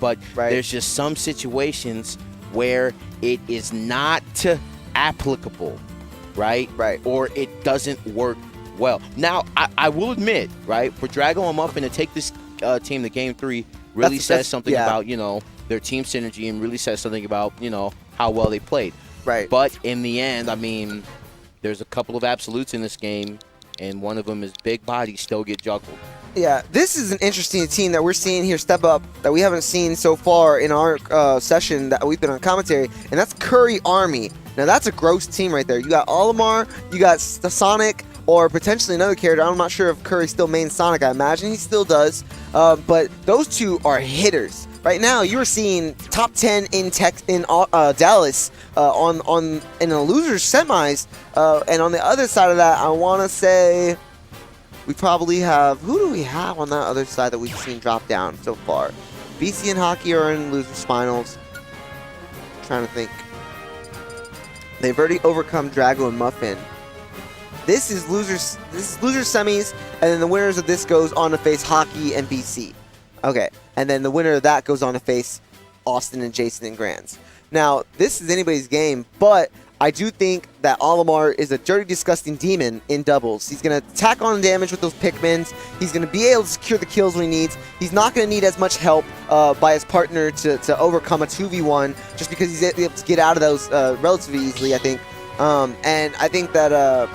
but there's just some situations where it is not applicable, right? Or it doesn't work well. Now, I will admit, right, for Drago and Muffin to take this team to Game 3 really says something about, you know, their team synergy, and really says something about, you know, how well they played. But in the end, I mean, there's a couple of absolutes in this game, and one of them is big bodies still get juggled. Yeah, this is an interesting team that we're seeing here step up that we haven't seen so far in our session that we've been on commentary, and that's Kurry Army. Now, that's a gross team right there. You got Olimar, you got Sonic, or potentially another character. I'm not sure if Kurry still mains Sonic. I imagine he still does. But those two are hitters. Right now, you're seeing top 10 in Dallas in the losers semis. And on the other side of that, I want to say we probably have, who do we have on that other side that we've seen drop down so far? BC and Hockey are in losers finals. I'm trying to think. They've already overcome Drago and Muffin. This is losers semis, and then the winners of this goes on to face Hockey and BC. Okay, and then the winner of that goes on to face Austin and Jason and Grands. Now, this is anybody's game, but I do think that Olimar is a dirty, disgusting demon in doubles. He's going to tack on damage with those Pikmins. He's going to be able to secure the kills when he needs. He's not going to need as much help by his partner to overcome a 2v1, just because he's able to get out of those relatively easily, I think. And I think that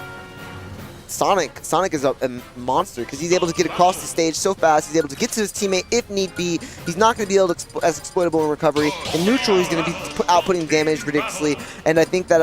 Sonic is a monster because he's able to get across the stage so fast. He's able to get to his teammate if need be. He's not going to be able to as exploitable in recovery. In neutral, he's going to be outputting damage ridiculously. And I think that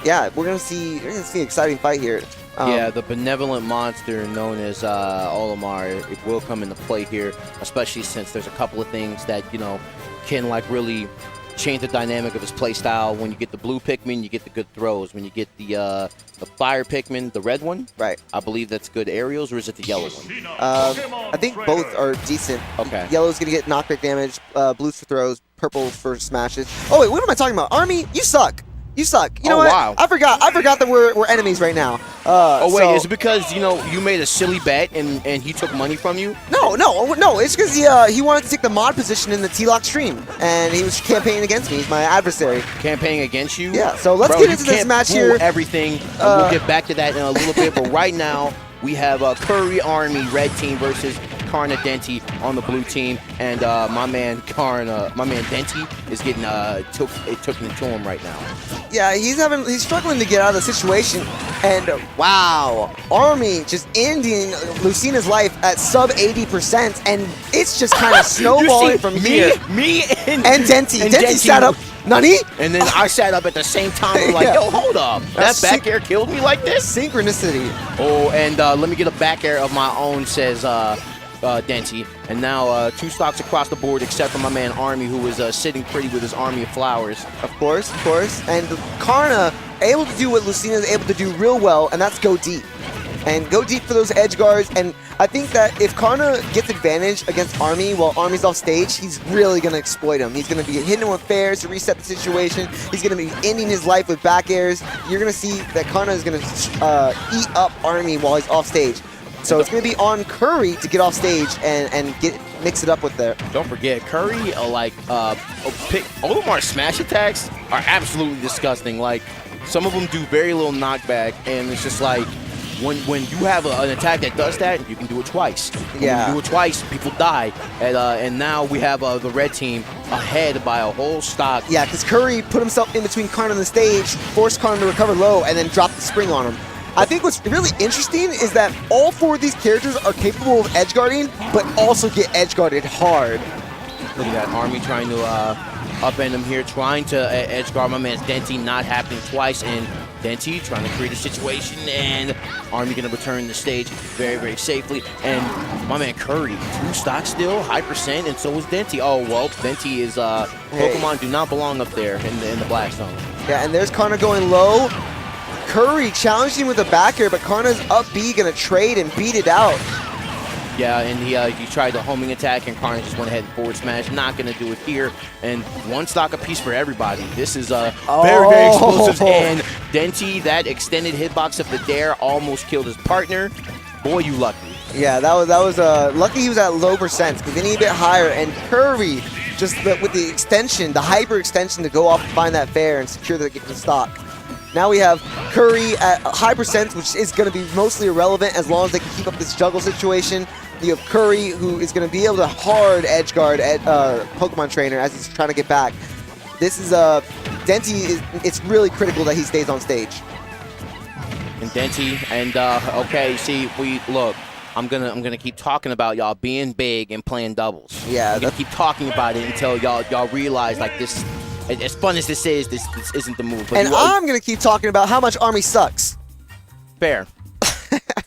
yeah, we're going to see an exciting fight here. Yeah, the benevolent monster known as Olimar, it will come into play here, especially since there's a couple of things that, you know, can like really change the dynamic of his playstyle. When you get the blue Pikmin, you get the good throws. When you get the fire Pikmin, the red one, I believe that's good aerials, or is it the yellow one? I think both are decent. Okay. Yellow's going to get knockback damage, blues for throws, purple for smashes. Oh, wait, what am I talking about? Army, you suck. You suck. You know what? Wow. I forgot that we're enemies right now. Is it because, you know, you made a silly bet and he took money from you? No. It's because he wanted to take the mod position in the T-Lock stream, and he was campaigning against me. He's my adversary. Campaigning against you? Yeah. So let's get into this match here. Everything. We'll get back to that in a little bit. But right now, we have Kurry Army red team versus Karna Denti on the blue team, and my man Denti is getting taken to him right now. Yeah, he's struggling to get out of the situation, and wow, Army just ending Lucina's life at sub 80%, and it's just kind of snowballing from here. Me and Denti. Denti sat up. Nani? And then I sat up at the same time. I'm like, yo, hold up. That back air killed me like this? Synchronicity. Oh, and let me get a back air of my own, says Denti. And now 2 stocks across the board, except for my man Army, who is sitting pretty with his army of flowers. Of course. And Karna able to do what Lucina is able to do real well, and that's go deep. And go deep for those edge guards. And I think that if Karna gets advantage against Army while Army's off stage, he's really going to exploit him. He's going to be hitting him with fairs to reset the situation. He's going to be ending his life with back airs. You're going to see that Karna is going to eat up Army while he's off stage. So it's going to be on Kurry to get off stage and mix it up with there. Don't forget, Kurry, Olimar's smash attacks are absolutely disgusting. Like, some of them do very little knockback, and it's just like, when you have an attack that does that, you can do it twice. Yeah. When you do it twice, people die. And now we have the red team ahead by a whole stock. Yeah, because Kurry put himself in between Karna and the stage, forced Karna to recover low, and then dropped the spring on him. I think what's really interesting is that all 4 of these characters are capable of edge guarding, but also get edge guarded hard. Look at that, Army trying to upend him here, trying to edge guard my man's Denti, not happening twice, and Denti trying to create a situation, and Army going to return the stage very, very safely. And my man Kurry, 2 stocks still, high percent, and so is Denti. Oh, well, Denti is, Pokemon do not belong up there in the black zone. Yeah, and there's Karna going low. Kurry challenging with a back air, but Karna's up B going to trade and beat it out. Yeah, and he tried the homing attack, and Karna just went ahead and forward smash. Not going to do it here. And 1 stock apiece for everybody. This is very, very explosive. And Denti, that extended hitbox of the dare, almost killed his partner. Boy, you lucky. Yeah, that was lucky he was at low percents, because then he hit higher. And Kurry just with the extension, the hyper extension to go off and find that fair and secure the stock. Now we have Kurry at high percent, which is going to be mostly irrelevant as long as they can keep up this juggle situation. You have Kurry, who is going to be able to hard edge guard at Pokemon Trainer as he's trying to get back. This is Denti. It's really critical that he stays on stage. And Denti, and okay, see, look. I'm gonna keep talking about y'all being big and playing doubles. Yeah, I'm gonna keep talking about it until y'all realize like this. As fun as this is, this isn't the move. But and I'm going to keep talking about how much Army sucks. Fair.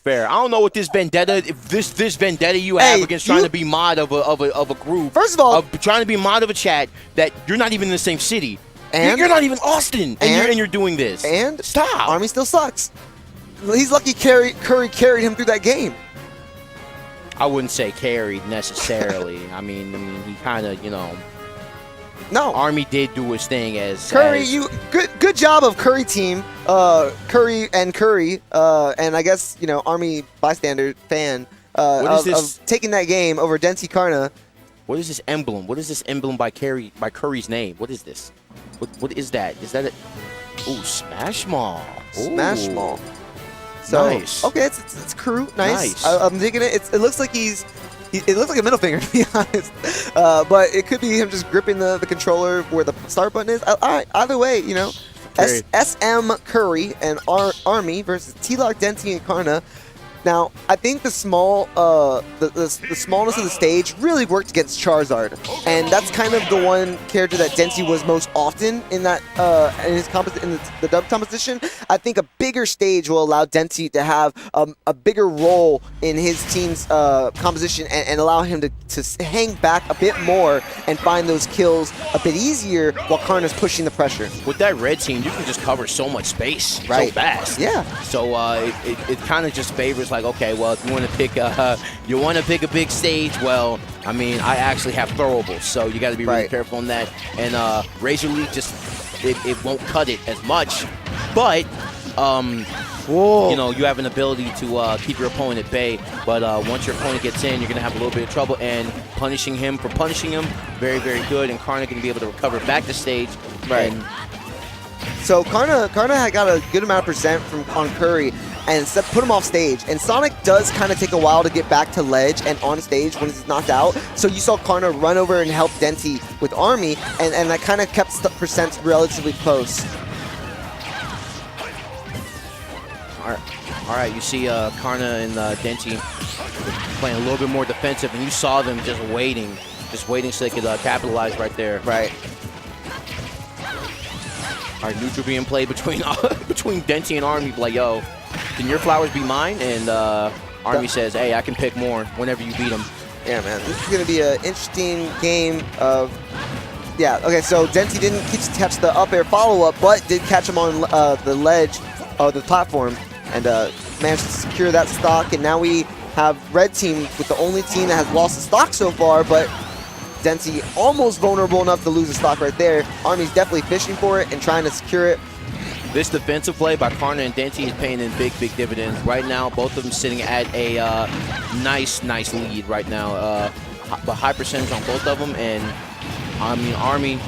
Fair. I don't know what this vendetta, if this vendetta you have against trying to be mod of a group. First of all, trying to be mod of a chat that you're not even in the same city. And you're not even Austin, and you're doing this. And stop. Army still sucks. He's lucky Kurry carried him through that game. I wouldn't say carried necessarily. I mean, he kind of, No, Army did do his thing as Kurry. Good job of Kurry team, Kurry, and I guess Army bystander fan of taking that game over Denti Karna. What is this emblem? What is this emblem by Kurry's name? What is this? What is that? Is that a Smash Maul? Smash Maul. So, nice. Okay, it's crew. Nice. I'm digging it. It looks like it looks like a middle finger, to be honest. But it could be him just gripping the controller where the start button is. All right, either way, SM Kurry and Army versus T-Lock, Denti, and Karna. Now, I think the smallness of the stage really worked against Charizard, and that's kind of the one character that Denti was most often in that in the dub composition. I think a bigger stage will allow Denti to have a bigger role in his team's composition and allow him to hang back a bit more and find those kills a bit easier while Karna's pushing the pressure. With that red team, you can just cover so much space so fast. Yeah. So it kind of just favors like, okay, well, if you want to pick a big stage, well, I mean, I actually have throwables, so you got to be really careful on that. And Razor Leaf just it won't cut it as much, but you have an ability to keep your opponent at bay. But once your opponent gets in, you're gonna have a little bit of trouble. And punishing him, very, very good. And Karna gonna be able to recover back to stage. Right. So Karna had got a good amount of percent on Kurry and put him off stage. And Sonic does kind of take a while to get back to ledge and on stage when he's knocked out. So you saw Karna run over and help Denti with Army, and that kind of kept percents relatively close. All right, you see Karna and Denti playing a little bit more defensive, and you saw them just waiting so they could capitalize right there. Right. All right, neutral being played between Denti and Army. Like, yo, can your flowers be mine? And Army says, hey, I can pick more whenever you beat them. Yeah, man, this is going to be an interesting game of... Yeah, okay, so Denti didn't catch the up air follow-up, but did catch him on the ledge of the platform and managed to secure that stock. And now we have red team with the only team that has lost the stock so far, but Denti almost vulnerable enough to lose the stock right there. Army's definitely fishing for it and trying to secure it. This defensive play by Karna and Denti is paying in big dividends. Right now, both of them sitting at a nice lead right now. But high percentage on both of them, and I mean, Army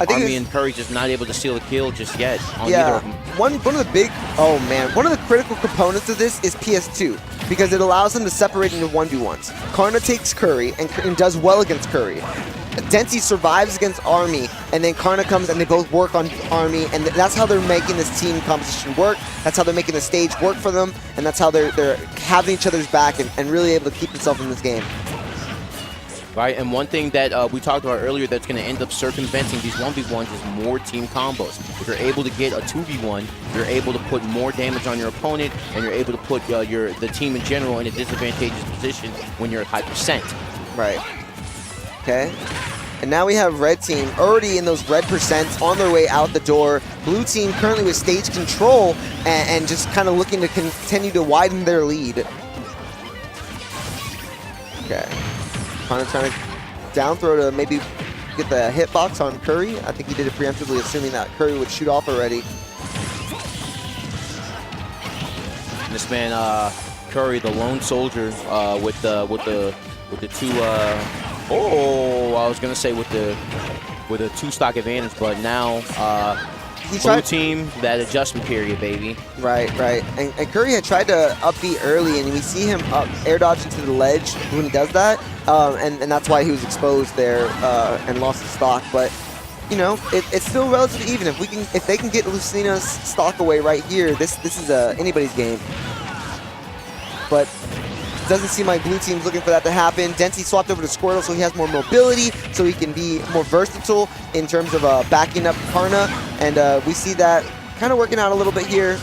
and Kurry just not able to steal a kill just yet on either of them. One of the critical components of this is PS2, because it allows them to separate into 1v1s. Karna takes Kurry and does well against Kurry. Denti survives against Army, and then Karna comes and they both work on Army, and that's how they're making this team composition work. That's how they're making the stage work for them, and that's how they're having each other's back and really able to keep themselves in this game. Right, and one thing that we talked about earlier that's going to end up circumventing these 1v1s is more team combos. If you're able to get a 2v1, you're able to put more damage on your opponent, and you're able to put the team in general in a disadvantageous position when you're at high percent. Right. Okay. And now we have red team already in those red percents on their way out the door. Blue team currently with stage control and just kind of looking to continue to widen their lead. Okay. Kind of trying to down throw to maybe get the hitbox on Kurry. I think he did it preemptively, assuming that Kurry would shoot off already. And this man, Kurry, the lone soldier, with the two Oh, I was gonna say with a 2-stock advantage, but now blue team, that adjustment period, baby. Right. And Kurry had tried to up B early, and we see him air dodge into the ledge when he does that, and that's why he was exposed there and lost the stock. But you know, it's still relatively even. If they can get Lucina's stock away right here, this is anybody's game. But it doesn't seem like blue team's looking for that to happen. Denti swapped over to Squirtle, so he has more mobility, so he can be more versatile in terms of backing up Karna, and we see that kind of working out a little bit here.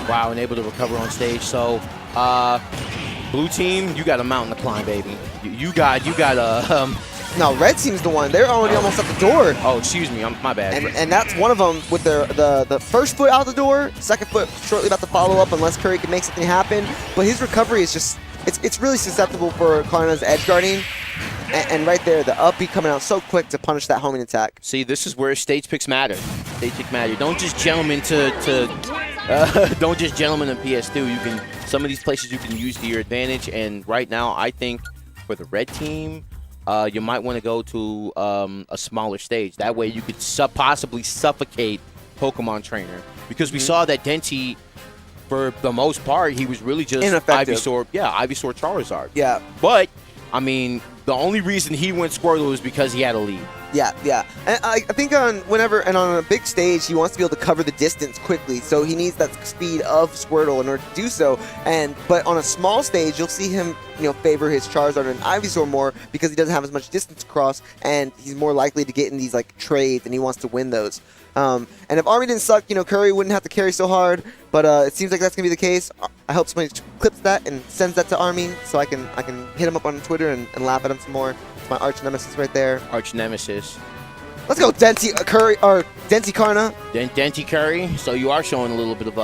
Wow, and able to recover on stage. So, blue team, you got a mountain to climb, baby. You got a. No, red team's the one. They're already almost at the door. Oh, excuse me, my bad. And that's one of them with the first foot out the door, second foot shortly about to follow up unless Kurry can make something happen. But his recovery is just, it's really susceptible for Karna's edge guarding. And right there, the up B coming out so quick to punish that homing attack. See, this is where stage picks matter. Stage pick matter. Don't just gentlemen don't just gentlemen in PS2. Some of these places you can use to your advantage. And right now, I think for the red team, you might want to go to a smaller stage. That way you could possibly suffocate Pokemon Trainer. Because we saw that Denti, for the most part, he was really just Ivysaur. Yeah, Ivysaur Charizard. Yeah. But, I mean, the only reason he went Squirtle was because he had a lead. Yeah. And I think on a big stage, he wants to be able to cover the distance quickly. So he needs that speed of Squirtle in order to do so. But on a small stage, you'll see him, favor his Charizard and Ivysaur more because he doesn't have as much distance across, and he's more likely to get in these like trades, and he wants to win those. And if Army didn't suck, Kurry wouldn't have to carry so hard. But it seems like that's gonna be the case. I hope somebody clips that and sends that to Army so I can hit him up on Twitter and laugh at him some more. It's my arch nemesis right there. Arch nemesis. Let's go, Denti Kurry or Denti Karna. Denti Kurry. So you are showing a little bit of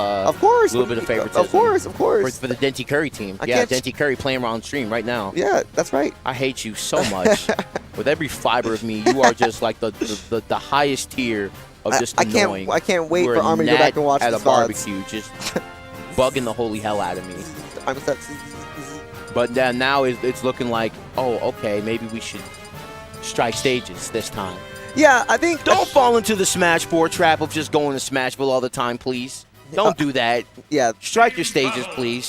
favoritism. Of course. For the Denti Kurry team. Denti Kurry playing around stream right now. Yeah, that's right. I hate you so much. With every fiber of me, you are just like the highest tier of just annoying. I can't wait for Army to go back and watch at this a barbecue, just bugging the holy hell out of me. But now it's looking like, oh, okay, maybe we should strike stages this time. Yeah, I think... Don't fall into the Smash 4 trap of just going to Smashville all the time, please. Don't do that. Yeah. Strike your stages, please.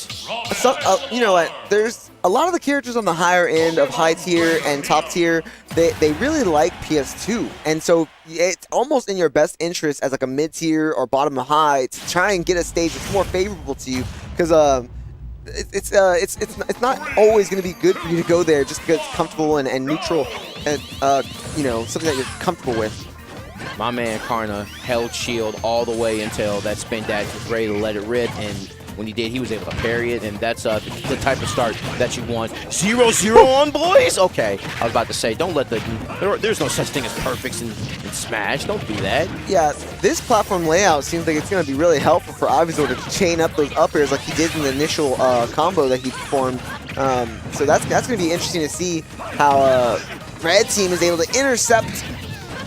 So, you know what? There's a lot of the characters on the higher end of high tier and top tier, they really like PS2. And so it's almost in your best interest as like a mid tier or bottom of high to try and get a stage that's more favorable to you. Because it's not always going to be good for you to go there just because it's comfortable and neutral and something that you're comfortable with. My man Karna held shield all the way until that spin dash was ready to let it rip, and when he did, he was able to parry it, and that's the type of start that you want. 0-0 on, boys? Okay, I was about to say, don't let there's no such thing as perfects in Smash. Don't do that. Yeah, this platform layout seems like it's going to be really helpful for Ivysaur to chain up those up airs like he did in the initial combo that he performed. So that's going to be interesting to see how Red Team is able to intercept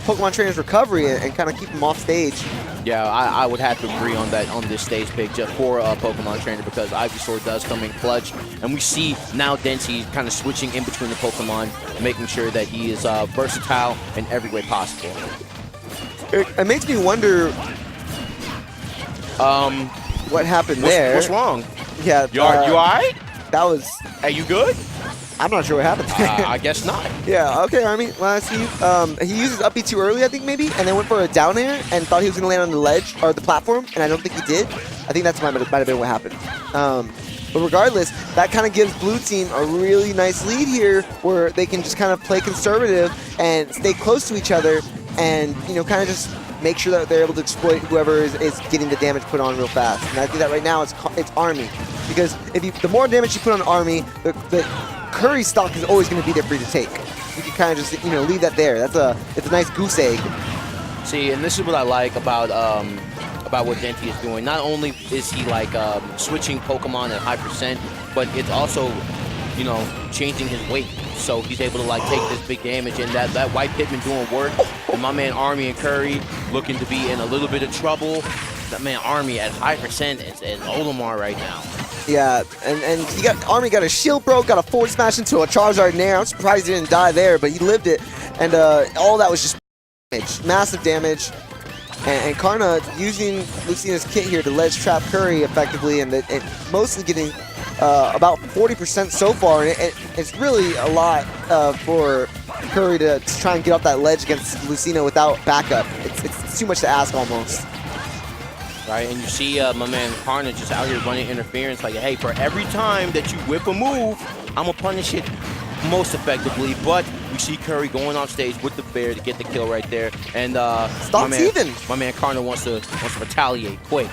Pokemon Trainer's recovery and kind of keep him off stage. Yeah, I would have to agree on that on this stage pick just for Pokemon Trainer because Ivysaur does come in clutch, and we see now Denti kind of switching in between the Pokemon, making sure that he is versatile in every way possible. It makes me wonder what happened there. What's wrong? Yeah, you all right? That was. Are you good? I'm not sure what happened. I guess not. Yeah, okay, Army. Last he used his up B too early, I think, maybe, and then went for a down air and thought he was going to land on the ledge or the platform, and I don't think he did. I think that might have been what happened. But regardless, that kind of gives Blue Team a really nice lead here where they can just kind of play conservative and stay close to each other and, kind of just make sure that they're able to exploit whoever is getting the damage put on real fast. And I think that right now it's Army. Because the more damage you put on Army, the Kurry stock is always going to be there for you to take. You can kind of just, leave that there. It's a nice goose egg. See, and this is what I like about what Denti is doing. Not only is he like switching Pokemon at high percent, but it's also, changing his weight. So he's able to like take this big damage, and that White Pitman doing work. And my man Army and Kurry looking to be in a little bit of trouble. That man Army at high percent is Olimar right now. Yeah, and he got Army got a shield broke, got a forward smash into a Charizard Nair. I'm surprised he didn't die there, but he lived it. And all that was just damage, massive damage. And Karna using Lucina's kit here to ledge trap Kurry effectively, and mostly getting about 40% so far. And it's really a lot for Kurry to try and get off that ledge against Lucina without backup. It's too much to ask almost. Right, and you see my man Karna just out here running interference like, hey, for every time that you whip a move, I'm going to punish it most effectively. But we see Kurry going off stage with the bear to get the kill right there. And Stock's even. My man Karna wants to retaliate quick.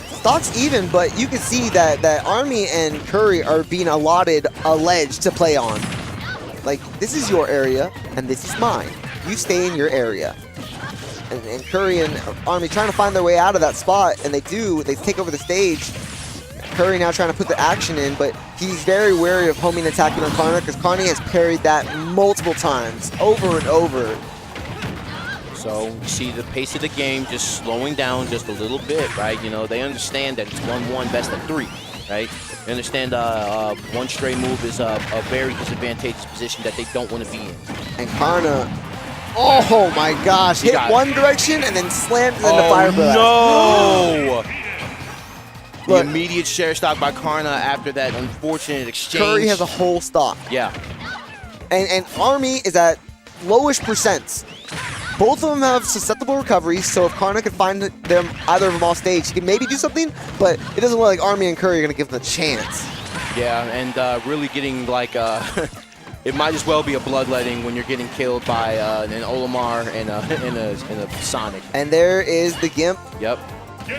Stock's even, but you can see that Army and Kurry are being allotted a ledge to play on. Like, this is your area, and this is mine. You stay in your area. And Kurry and Army trying to find their way out of that spot, and they do. They take over the stage. Kurry now trying to put the action in, but he's very wary of homing attacking on Karna because Karna has parried that multiple times, over and over. So you see the pace of the game just slowing down just a little bit, right? You know, they understand that it's 1-1 best of 3, right? They understand one stray move is a very disadvantageous position that they don't want to be in. And Karna, oh my gosh, hit one direction and then slammed into Fire Blast. No! The immediate share stock by Karna after that unfortunate exchange. Kurry has a whole stock. Yeah. And Army is at lowish percents. Both of them have susceptible recoveries, so if Karna can find them, either of them off stage, he can maybe do something, but it doesn't look like Army and Kurry are going to give them a chance. Yeah, and really getting like, it might as well be a bloodletting when you're getting killed by an Olimar and a Sonic. And there is the Gimp. Yep.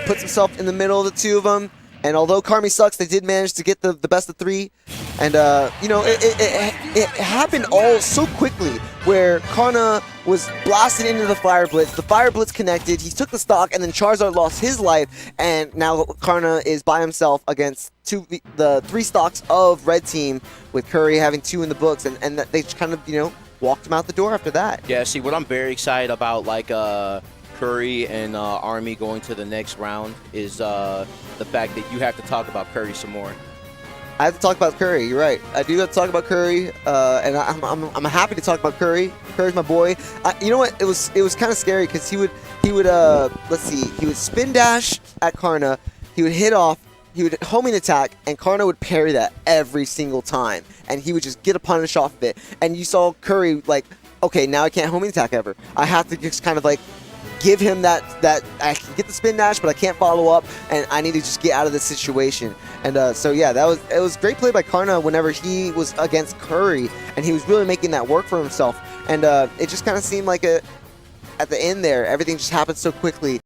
Puts himself in the middle of the two of them. And although Karmi sucks, they did manage to get the best of 3. And, you know, it happened all so quickly where Karna was blasted into the Fire Blitz. The Fire Blitz connected. He took the stock, and then Charizard lost his life. And now Karna is by himself against the 3 stocks of Red Team, with Kurry having 2 in the books. And they kind of, you know, walked him out the door after that. Yeah, see, what I'm very excited about, like, Kurry and Army going to the next round is the fact that you have to talk about Kurry some more. I have to talk about Kurry. You're right. I do have to talk about Kurry, and I'm happy to talk about Kurry. Kurry's my boy. You know what? It was kind of scary because he would let's see, he would spin dash at Karna, he would hit off, he would homing attack, and Karna would parry that every single time, and he would just get a punish off of it. And you saw Kurry like, okay, now I can't homing attack ever. I have to just kind of like give him that I can get the spin dash, but I can't follow up, and I need to just get out of this situation. And so yeah, it was great play by Karna whenever he was against Kurry, and he was really making that work for himself. And it just kind of seemed like at the end there, everything just happened so quickly.